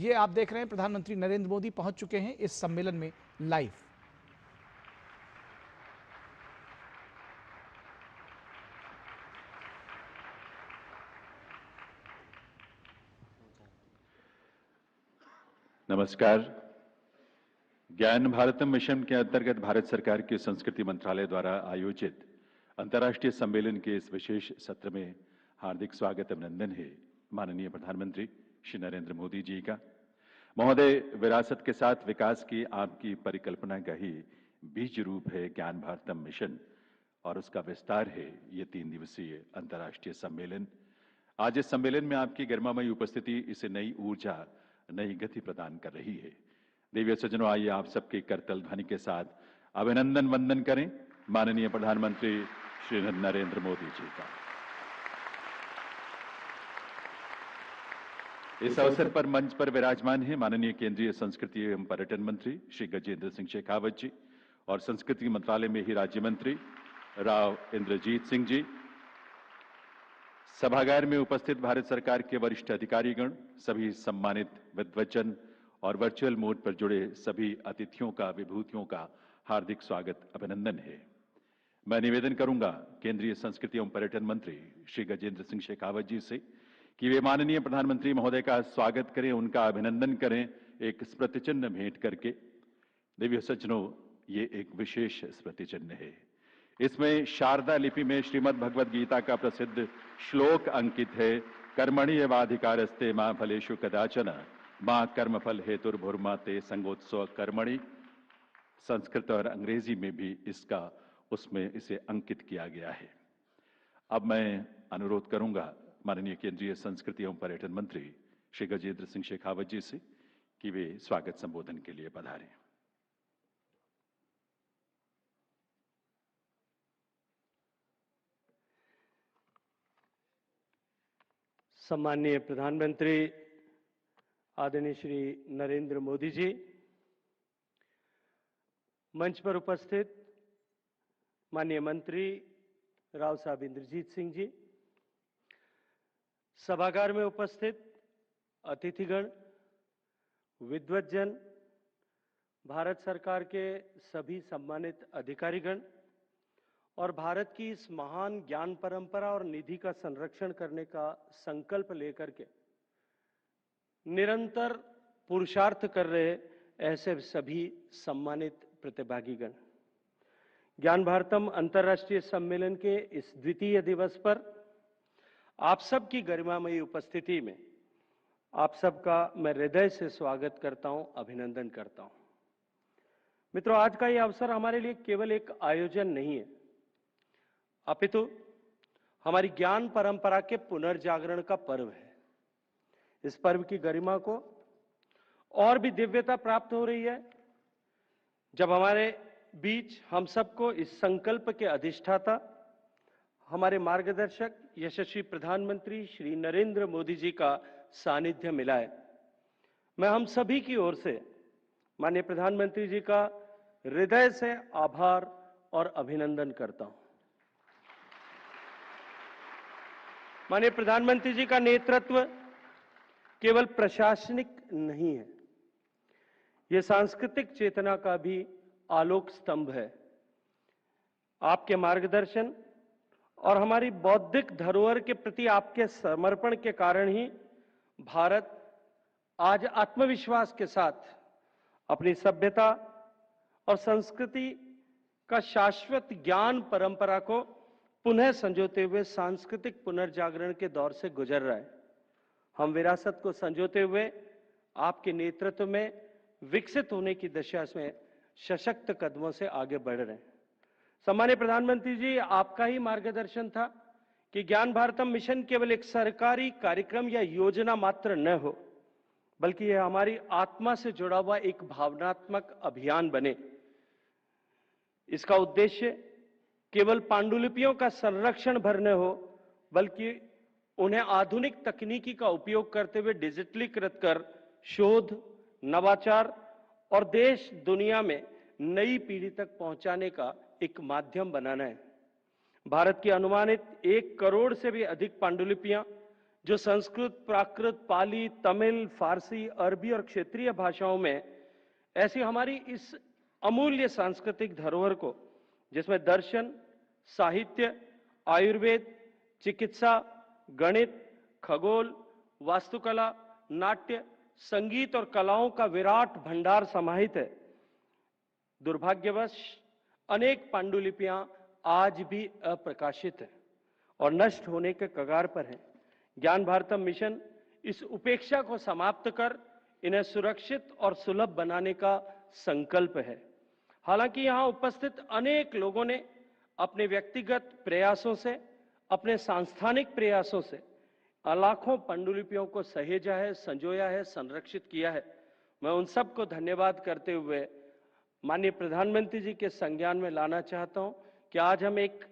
ये आप देख रहे हैं प्रधानमंत्री नरेंद्र मोदी पहुंच चुके हैं इस सम्मेलन में लाइव। नमस्कार। ज्ञान भारतम मिशन के अंतर्गत भारत सरकार के संस्कृति मंत्रालय द्वारा आयोजित अंतर्राष्ट्रीय सम्मेलन के इस विशेष सत्र में हार्दिक स्वागत अभिनंदन है माननीय प्रधानमंत्री श्री नरेंद्र मोदी जी का। महोदय, विरासत के साथ विकास की आपकी परिकल्पना का ही बीज रूप है ज्ञान भारतम मिशन और उसका विस्तार है ये 3 दिवसीय अंतर्राष्ट्रीय सम्मेलन। आज इस सम्मेलन में आपकी गरिमामयी उपस्थिति इसे नई ऊर्जा, नई गति प्रदान कर रही है। देवी सज्जनों, आइए आप सबके करतल ध्वनि के साथ अभिनंदन वंदन करें माननीय प्रधानमंत्री श्री नरेंद्र मोदी जी का। इस अवसर पर मंच पर विराजमान हैं माननीय केंद्रीय संस्कृति एवं पर्यटन मंत्री श्री गजेंद्र सिंह शेखावत जी और संस्कृति मंत्रालय में ही राज्य मंत्री राव इंद्रजीत सिंह जी। सभागार में उपस्थित भारत सरकार के वरिष्ठ अधिकारीगण, सभी सम्मानित विद्वज्जन और वर्चुअल मोड पर जुड़े सभी अतिथियों का, विभूतियों का हार्दिक स्वागत अभिनंदन है। मैं निवेदन करूंगा केंद्रीय संस्कृति एवं पर्यटन मंत्री श्री गजेंद्र सिंह शेखावत जी से कि वे माननीय प्रधानमंत्री महोदय का स्वागत करें, उनका अभिनंदन करें एक स्मृति चिन्ह भेंट करके। देवी सज्जनों, ये एक विशेष स्मृति चिन्ह है। इसमें शारदा लिपि में श्रीमद् भगवद गीता का प्रसिद्ध श्लोक अंकित है, कर्मणि एवाधिकारस्ते मां फलेषु कदाचन मां कर्मफल हेतुर्भुर्मा ते संगोत्सव कर्मणि। संस्कृत और अंग्रेजी में भी उसमें इसे अंकित किया गया है। अब मैं अनुरोध करूंगा माननीय केंद्रीय संस्कृति एवं पर्यटन मंत्री श्री गजेंद्र सिंह शेखावत जी से कि वे स्वागत संबोधन के लिए पधारें। सम्माननीय प्रधानमंत्री आदरणीय श्री नरेंद्र मोदी जी, मंच पर उपस्थित माननीय मंत्री राव साहब इंद्रजीत सिंह जी, सभागार में उपस्थित अतिथिगण, विद्वज्जन, भारत सरकार के सभी सम्मानित अधिकारीगण और भारत की इस महान ज्ञान परंपरा और निधि का संरक्षण करने का संकल्प लेकर के निरंतर पुरुषार्थ कर रहे ऐसे सभी सम्मानित प्रतिभागीगण, ज्ञान भारतम अंतर्राष्ट्रीय सम्मेलन के इस द्वितीय दिवस पर आप सबकी गरिमामयी उपस्थिति में आप सबका मैं हृदय से स्वागत करता हूं, अभिनंदन करता हूं। मित्रों, आज का यह अवसर हमारे लिए केवल एक आयोजन नहीं है, अपितु हमारी ज्ञान परंपरा के पुनर्जागरण का पर्व है। इस पर्व की गरिमा को और भी दिव्यता प्राप्त हो रही है जब हमारे बीच हम सबको इस संकल्प के अधिष्ठाता, हमारे मार्गदर्शक यशस्वी प्रधानमंत्री श्री नरेंद्र मोदी जी का सानिध्य मिला है। मैं हम सभी की ओर से माननीय प्रधानमंत्री जी का हृदय से आभार और अभिनंदन करता हूं। माननीय प्रधानमंत्री जी का नेतृत्व केवल प्रशासनिक नहीं है, यह सांस्कृतिक चेतना का भी आलोक स्तंभ है। आपके मार्गदर्शन और हमारी बौद्धिक धरोहर के प्रति आपके समर्पण के कारण ही भारत आज आत्मविश्वास के साथ अपनी सभ्यता और संस्कृति का शाश्वत ज्ञान परंपरा को पुनः संजोते हुए सांस्कृतिक पुनर्जागरण के दौर से गुजर रहा है। हम विरासत को संजोते हुए आपके नेतृत्व में विकसित होने की दिशा में सशक्त कदमों से आगे बढ़ रहे हैं। सम्मानित प्रधानमंत्री जी, आपका ही मार्गदर्शन था कि ज्ञान भारतम मिशन केवल एक सरकारी कार्यक्रम या योजना मात्र न हो, बल्कि यह हमारी आत्मा से जुड़ा हुआ एक भावनात्मक अभियान बने। इसका उद्देश्य केवल पांडुलिपियों का संरक्षण भर न हो, बल्कि उन्हें आधुनिक तकनीकी का उपयोग करते हुए डिजिटलीकृत कर शोध, नवाचार और देश दुनिया में नई पीढ़ी तक पहुंचाने का एक माध्यम बनाना है। भारत की अनुमानित 1 करोड़ से भी अधिक पांडुलिपियां जो संस्कृत, प्राकृत, पाली, तमिल, फारसी, अरबी और क्षेत्रीय भाषाओं में ऐसी हमारी इस अमूल्य सांस्कृतिक धरोहर को, जिसमें दर्शन, साहित्य, आयुर्वेद, चिकित्सा, गणित, खगोल, वास्तुकला, नाट्य, संगीत और कलाओं का विराट भंडार समाहित है, दुर्भाग्यवश अनेक पांडुलिपियां आज भी अप्रकाशित हैं और नष्ट होने के कगार पर हैं। ज्ञान भारतम मिशन इस उपेक्षा को समाप्त कर इन्हें सुरक्षित और सुलभ बनाने का संकल्प है। हालांकि यहां उपस्थित अनेक लोगों ने अपने व्यक्तिगत प्रयासों से, अपने सांस्थानिक प्रयासों से लाखों पांडुलिपियों को सहेजा है, संजोया है, संरक्षित किया है। मैं उन सबको धन्यवाद करते हुए माननीय प्रधानमंत्री जी के संज्ञान में लाना चाहता हूं कि आज हम एक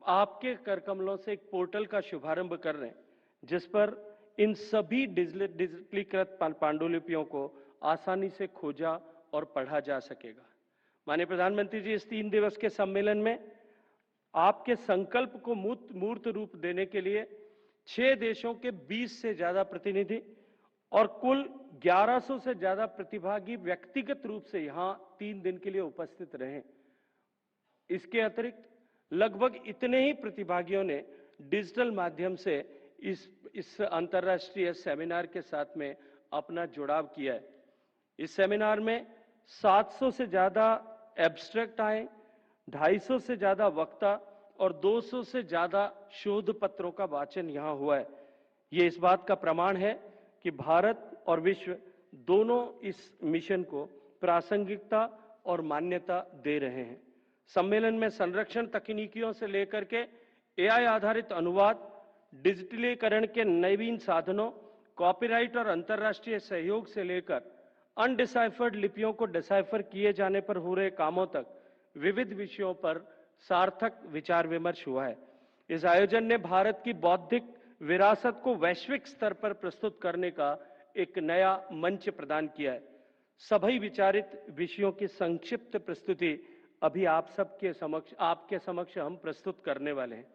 आपके करकमलों से एक पोर्टल का शुभारंभ कर रहे हैं, जिस पर इन सभी डिजिटलीकृत पांडुलिपियों को आसानी से खोजा और पढ़ा जा सकेगा। माननीय प्रधानमंत्री जी, इस 3 दिवस के सम्मेलन में आपके संकल्प को मूर्त रूप देने के लिए 6 देशों के 20 से ज्यादा प्रतिनिधि और कुल 1100 से ज्यादा प्रतिभागी व्यक्तिगत रूप से यहां 3 दिन के लिए उपस्थित रहे। इसके अतिरिक्त लगभग इतने ही प्रतिभागियों ने डिजिटल माध्यम से इस अंतर्राष्ट्रीय सेमिनार के साथ में अपना जुड़ाव किया है। इस सेमिनार में 700 से ज्यादा एब्स्ट्रैक्ट आए, 250 से ज्यादा वक्ता और 200 से ज्यादा शोध पत्रों का वाचन यहां हुआ है। ये इस बात का प्रमाण है कि भारत और विश्व दोनों इस मिशन को प्रासंगिकता और मान्यता दे रहे हैं। सम्मेलन में संरक्षण तकनीकियों से लेकर के एआई आधारित अनुवाद, डिजिटलीकरण के नवीन साधनों, कॉपीराइट और अंतर्राष्ट्रीय सहयोग से लेकर अनडिसाइफर्ड लिपियों को डिसाइफर किए जाने पर हो रहे कामों तक विविध विषयों पर सार्थक विचार विमर्श हुआ है। इस आयोजन ने भारत की बौद्धिक विरासत को वैश्विक स्तर पर प्रस्तुत करने का एक नया मंच प्रदान किया है। सभी विचारित विषयों की संक्षिप्त प्रस्तुति अभी आपके समक्ष हम प्रस्तुत करने वाले हैं।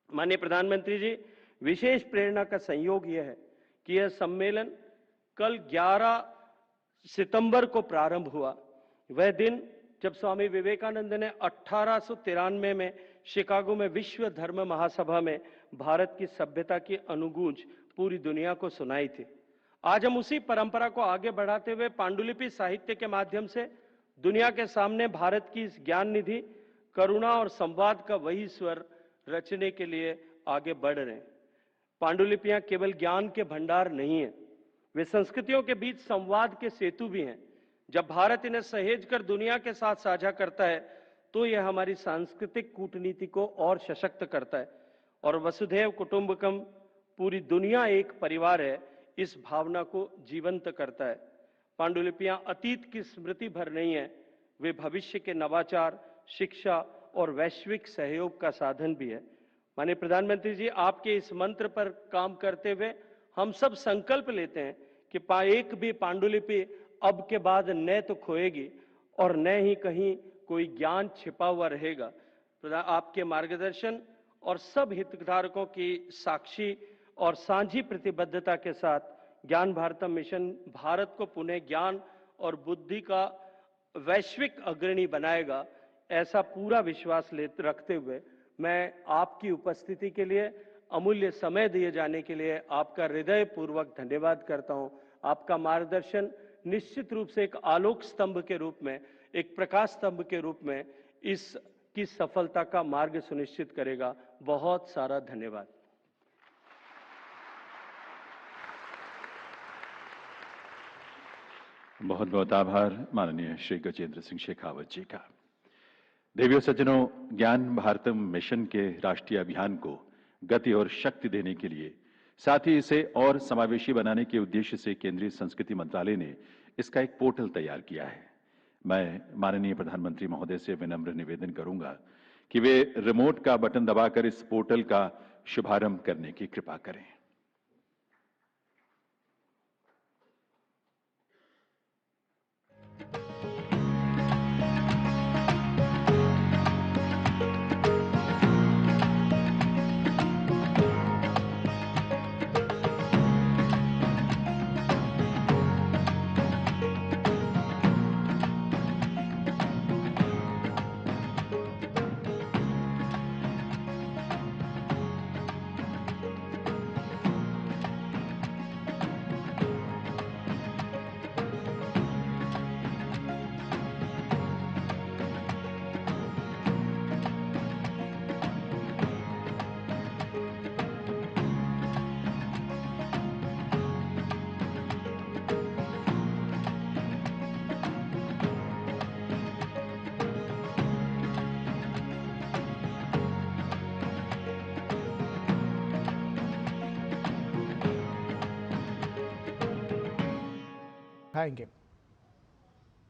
माननीय प्रधानमंत्री जी, विशेष प्रेरणा का संयोग यह है कि यह सम्मेलन कल 11 सितंबर को प्रारंभ हुआ। वह दिन जब स्वामी विवेकानंद ने 1893 में शिकागो में विश्व धर्म महासभा में भारत की सभ्यता की अनुगूंज पूरी दुनिया को सुनाई थी। आज हम उसी परंपरा को आगे बढ़ाते हुए पांडुलिपि साहित्य के माध्यम से दुनिया के सामने भारत की इस ज्ञान निधि, करुणा और संवाद का वही स्वर रचने के लिए आगे बढ़ रहे हैं। पांडुलिपियां केवल ज्ञान के भंडार नहीं है, वे संस्कृतियों के बीच संवाद के सेतु भी हैं। जब भारत इन्हें सहेज कर दुनिया के साथ साझा करता है तो यह हमारी सांस्कृतिक कूटनीति को और सशक्त करता है और वसुधैव कुटुंबकम, पूरी दुनिया एक परिवार है, इस भावना को जीवंत करता है। पांडुलिपियां अतीत की स्मृति भर नहीं है, वे भविष्य के नवाचार, शिक्षा और वैश्विक सहयोग का साधन भी है। माननीय प्रधानमंत्री जी, आपके इस मंत्र पर काम करते हुए हम सब संकल्प लेते हैं कि एक भी पांडुलिपि अब के बाद न तो खोएगी और न ही कहीं कोई ज्ञान छिपा हुआ रहेगा। आपके मार्गदर्शन और सब हितधारकों की साक्षी और साझी प्रतिबद्धता के साथ ज्ञान भारतम मिशन भारत को पुनः ज्ञान और बुद्धि का वैश्विक अग्रणी बनाएगा, ऐसा पूरा विश्वास रखते हुए मैं आपकी उपस्थिति के लिए, अमूल्य समय दिए जाने के लिए आपका हृदयपूर्वक धन्यवाद करता हूं। आपका मार्गदर्शन निश्चित रूप से एक आलोक स्तंभ के रूप में, एक प्रकाश स्तंभ के रूप में इसकी सफलता का मार्ग सुनिश्चित करेगा। बहुत सारा धन्यवाद। बहुत बहुत आभार माननीय श्री गजेंद्र सिंह शेखावत जी का। देवियों सज्जनों, ज्ञान भारतम मिशन के राष्ट्रीय अभियान को गति और शक्ति देने के लिए, साथ ही इसे और समावेशी बनाने के उद्देश्य से केंद्रीय संस्कृति मंत्रालय ने इसका एक पोर्टल तैयार किया है। मैं माननीय प्रधानमंत्री महोदय से विनम्र निवेदन करूंगा कि वे रिमोट का बटन दबाकर इस पोर्टल का शुभारंभ करने की कृपा करें। दिखाएंगे।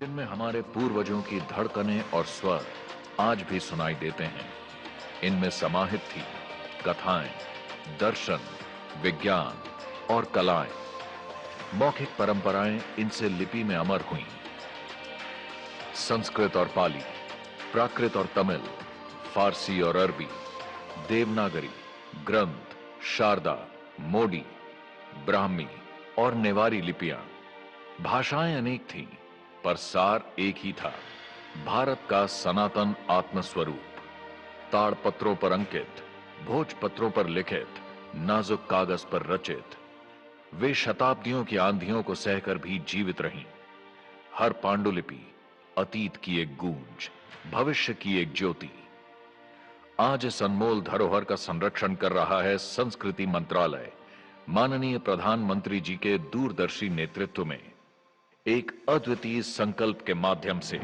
जिनमें हमारे पूर्वजों की धड़कनें और स्वर आज भी सुनाई देते हैं। इनमें समाहित थी कथाएं, दर्शन, विज्ञान और कलाएं। मौखिक परंपराएं इनसे लिपि में अमर हुईं। संस्कृत और पाली, प्राकृत और तमिल, फारसी और अरबी, देवनागरी, ग्रंथ, शारदा, मोडी, ब्राह्मी और नेवारी लिपियां। भाषाएं अनेक थीं, पर सार एक ही था, भारत का सनातन आत्मस्वरूप। ताड़पत्रों पर अंकित, भोजपत्रों पर लिखित, नाजुक कागज पर रचित, वे शताब्दियों की आंधियों को सहकर भी जीवित रहीं। हर पांडुलिपि अतीत की एक गूंज, भविष्य की एक ज्योति। आज इस अनमोल धरोहर का संरक्षण कर रहा है संस्कृति मंत्रालय, माननीय प्रधानमंत्री जी के दूरदर्शी नेतृत्व में। एक अद्वितीय संकल्प के माध्यम से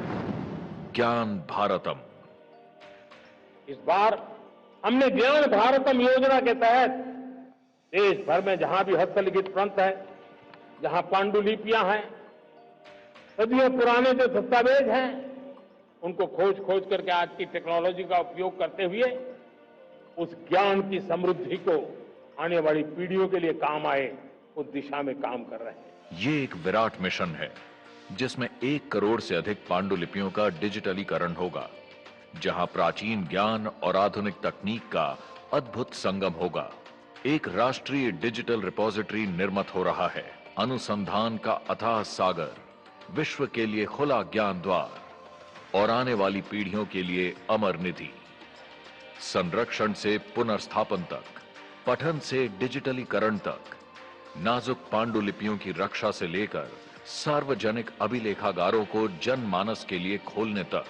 ज्ञान भारतम। इस बार हमने ज्ञान भारतम योजना के तहत देश भर में जहां भी हस्तलिखित ग्रंथ है, जहां पांडुलिपियां हैं, सदियों पुराने जो दस्तावेज हैं, उनको खोज करके आज की टेक्नोलॉजी का उपयोग करते हुए उस ज्ञान की समृद्धि को आने वाली पीढ़ियों के लिए काम आए, उस दिशा में काम कर रहे हैं। ये एक विराट मिशन है जिसमें 1 करोड़ से अधिक पांडुलिपियों का डिजिटलीकरण होगा, जहां प्राचीन ज्ञान और आधुनिक तकनीक का अद्भुत संगम होगा। एक राष्ट्रीय डिजिटल रिपोजिटरी निर्मित हो रहा है। अनुसंधान का अथाह सागर, विश्व के लिए खुला ज्ञान द्वार और आने वाली पीढ़ियों के लिए अमर निधि। संरक्षण से पुनर्स्थापन तक, पठन से डिजिटलीकरण तक, नाजुक पांडुलिपियों की रक्षा से लेकर सार्वजनिक अभिलेखागारों को जनमानस के लिए खोलने तक,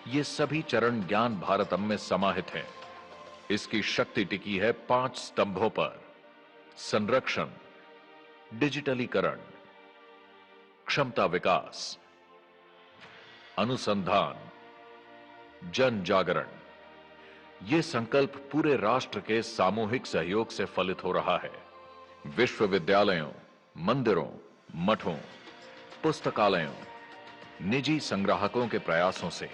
ये सभी चरण ज्ञान भारतम में समाहित हैं। इसकी शक्ति टिकी है 5 स्तंभों पर: संरक्षण, डिजिटलीकरण, क्षमता विकास, अनुसंधान, जन जागरण। यह संकल्प पूरे राष्ट्र के सामूहिक सहयोग से फलित हो रहा है। विश्वविद्यालयों, मंदिरों, मठों, पुस्तकालयों, निजी संग्राहकों के प्रयासों से,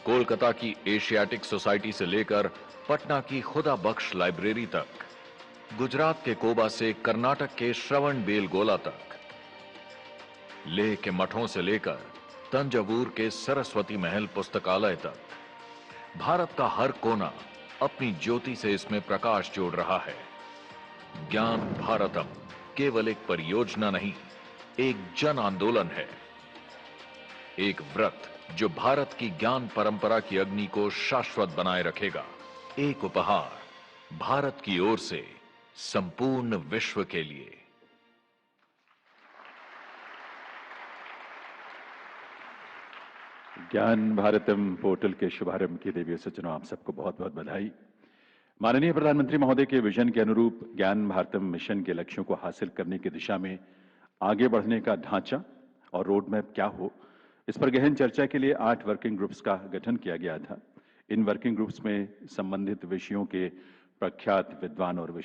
कोलकाता की एशियाटिक सोसाइटी से लेकर पटना की खुदा बख्श लाइब्रेरी तक, गुजरात के कोबा से कर्नाटक के श्रवण बेलगोला तक, लेह के मठों से लेकर तंजावुर के सरस्वती महल पुस्तकालय तक, भारत का हर कोना अपनी ज्योति से इसमें प्रकाश जोड़ रहा है। ज्ञान भारतम केवल एक परियोजना नहीं, एक जन आंदोलन है। एक व्रत जो भारत की ज्ञान परंपरा की अग्नि को शाश्वत बनाए रखेगा। एक उपहार भारत की ओर से संपूर्ण विश्व के लिए। ज्ञान भारतम पोर्टल के शुभारंभ की देवी सज्जनों, आप सबको बहुत बहुत बधाई। माननीय प्रधानमंत्री महोदय के विजन के अनुरूप ज्ञान भारतम मिशन के लक्ष्यों को हासिल करने की दिशा में आगे बढ़ने का ढांचा और रोड मैप क्या हो, इस पर गहन चर्चा के लिए 8 वर्किंग ग्रुप्स का गठन किया गया था। इन वर्किंग ग्रुप्स में संबंधित विषयों के प्रख्यात विद्वान और